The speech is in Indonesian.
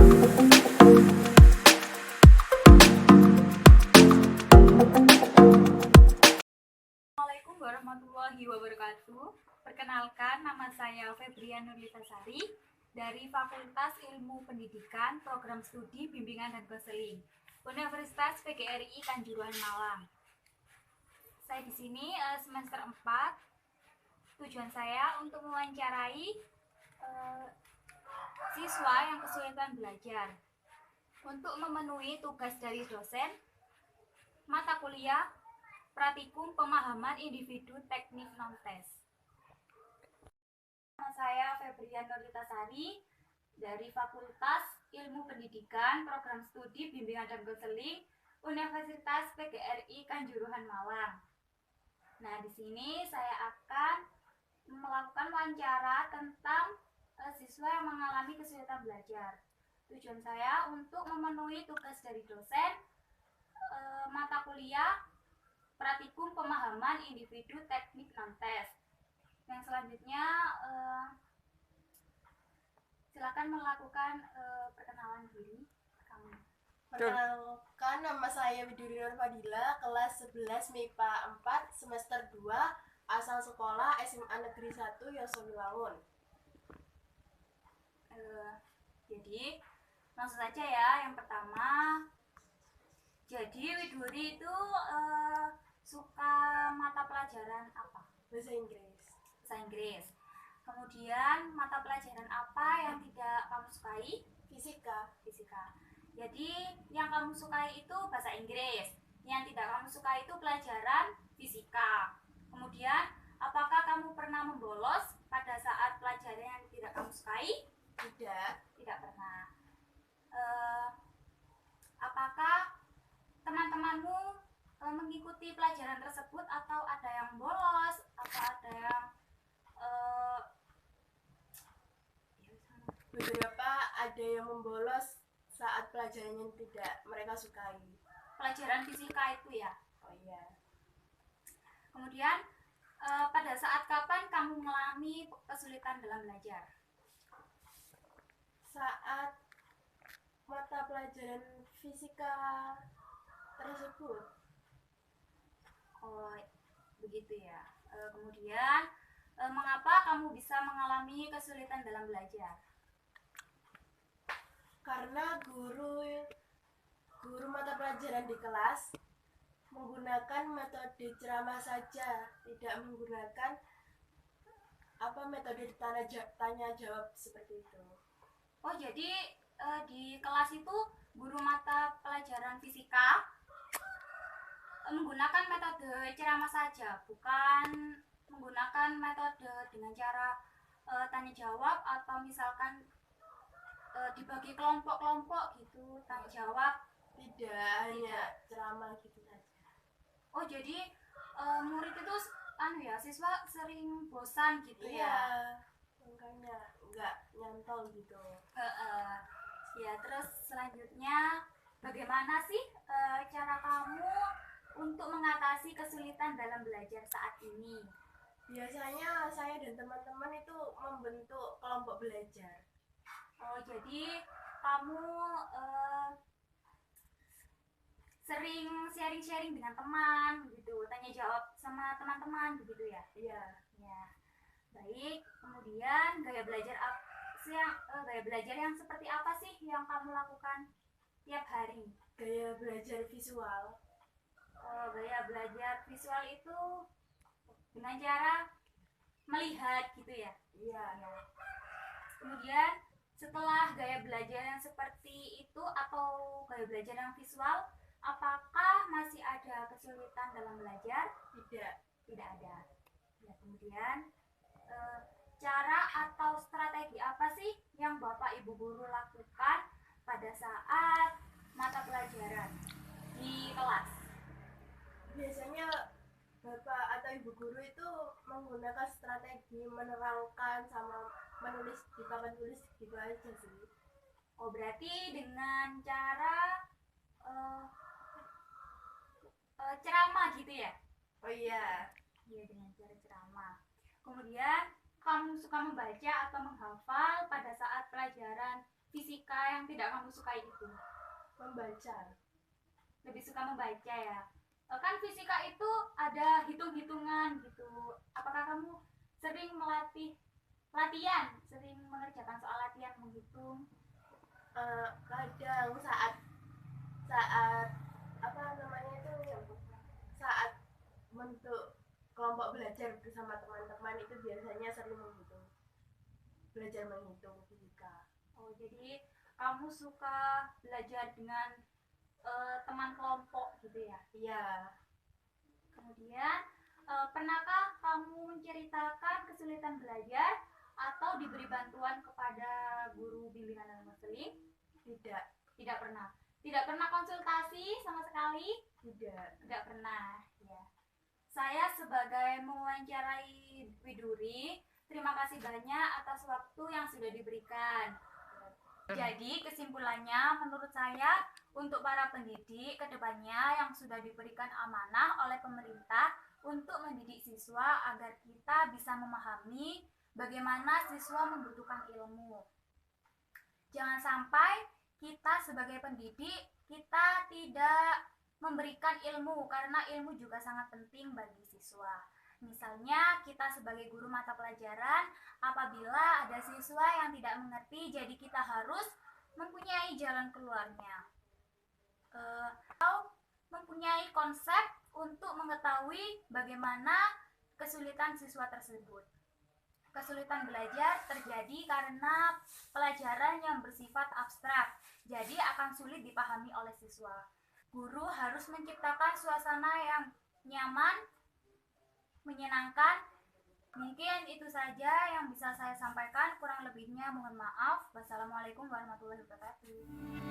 Assalamualaikum warahmatullahi wabarakatuh. Perkenalkan, nama saya Febrian Nurlitasari dari Fakultas Ilmu Pendidikan Program Studi Bimbingan dan Konseling Universitas PGRI Kanjuruhan Malang. Saya di sini semester 4. Tujuan saya untuk mewawancarai siswa yang kesulitan belajar untuk memenuhi tugas dari dosen mata kuliah Praktikum Pemahaman Individu Teknik Non-Tes. Nama saya Febrian Nurlitasari dari Fakultas Ilmu Pendidikan Program Studi Bimbingan dan Konseling Universitas PGRI Kanjuruhan Malang. Nah, di sini saya akan melakukan wawancara tentang siswa yang mengalami kesulitan belajar. Tujuan saya untuk memenuhi tugas dari dosen mata kuliah Praktikum Pemahaman Individu Teknik Non-Tes. Yang selanjutnya silakan melakukan perkenalan diri kamu. Perkenalkan, nama saya Widuri Nur Fadila, kelas 11 MIPA 4 semester 2, asal sekolah SMA Negeri 1 Yosomilangun. Jadi langsung saja ya. Yang pertama, jadi Widuri itu suka mata pelajaran apa? Bahasa Inggris. Bahasa Inggris. Kemudian mata pelajaran apa yang tidak kamu sukai? Fisika. Jadi yang kamu sukai itu bahasa Inggris, yang tidak kamu sukai itu pelajaran fisika. Kemudian apakah kamu pernah membolos pada saat pelajaran yang tidak kamu sukai? Tidak pernah. Apakah teman-temanmu mengikuti pelajaran tersebut atau ada yang bolos atau ada yang Beberapa ada yang membolos saat pelajaran yang tidak mereka sukai. pelajaran fisika itu ya? Oh iya. Kemudian pada saat kapan kamu mengalami kesulitan dalam belajar? Saat mata pelajaran fisika tersebut. Oh, begitu ya. Kemudian mengapa kamu bisa mengalami kesulitan dalam belajar? Karena guru mata pelajaran di kelas menggunakan metode ceramah saja, tidak menggunakan metode tanya jawab seperti itu. Oh, jadi di kelas itu guru mata pelajaran fisika menggunakan metode ceramah saja, bukan menggunakan metode dengan cara tanya jawab atau misalkan dibagi kelompok-kelompok gitu, tanya jawab. Tidak, hanya ceramah gitu saja. Oh, jadi murid itu siswa sering bosan gitu Iya, ya? makanya nggak nyantol gitu. Ya, terus selanjutnya bagaimana sih cara kamu untuk mengatasi kesulitan dalam belajar saat ini? Biasanya saya dan teman-teman itu membentuk kelompok belajar. Oh, jadi kamu sering sharing-sharing dengan teman gitu, tanya jawab sama teman-teman begitu ya? Iya. Ya. Baik, kemudian gaya belajar yang seperti apa sih yang kamu lakukan tiap hari? Gaya belajar visual. Gaya belajar visual itu dengan cara melihat gitu ya? Iya. Kemudian setelah gaya belajar yang seperti itu atau gaya belajar yang visual, apakah masih ada kesulitan dalam belajar? Tidak ada. Ya, kemudian cara atau strategi apa sih yang Bapak Ibu guru lakukan pada saat mata pelajaran di kelas? Biasanya Bapak atau Ibu guru itu menggunakan strategi menerangkan sama menulis di papan tulis gitu aja sih. Oh, berarti dengan cara ceramah gitu ya? Oh iya. Iya, dengan cara ceramah. Kemudian kamu suka membaca atau menghafal pada saat pelajaran fisika yang tidak kamu sukai itu? Membaca. Lebih suka membaca ya. Kan fisika itu ada hitung-hitungan gitu. Apakah kamu sering sering mengerjakan soal latihan menghitung? Kadang saat saat apa namanya itu, saat bentuk kelompok belajar bersama teman-teman itu biasanya sering belajar menghitung fisika. Oh, jadi kamu suka belajar dengan teman kelompok gitu ya? Iya. Kemudian, pernahkah kamu menceritakan kesulitan belajar atau diberi bantuan kepada guru bimbingan dan konseling? Tidak. Tidak pernah. Tidak pernah konsultasi sama sekali? Tidak. Tidak pernah. Ya. Saya sebagai mewawancarai Widuri, terima kasih banyak atas waktu yang sudah diberikan. Jadi kesimpulannya menurut saya untuk para pendidik kedepannya yang sudah diberikan amanah oleh pemerintah untuk mendidik siswa agar kita bisa memahami bagaimana siswa membutuhkan ilmu. Jangan sampai kita sebagai pendidik kita tidak memberikan ilmu karena ilmu juga sangat penting bagi siswa. Misalnya kita sebagai guru mata pelajaran, apabila ada siswa yang tidak mengerti, jadi kita harus mempunyai jalan keluarnya, atau mempunyai konsep untuk mengetahui bagaimana kesulitan siswa tersebut. Kesulitan belajar terjadi karena pelajaran yang bersifat abstrak, jadi akan sulit dipahami oleh siswa. Guru harus menciptakan suasana yang nyaman, menyenangkan. Mungkin itu saja yang bisa saya sampaikan, kurang lebihnya mohon maaf. Wassalamualaikum warahmatullahi wabarakatuh.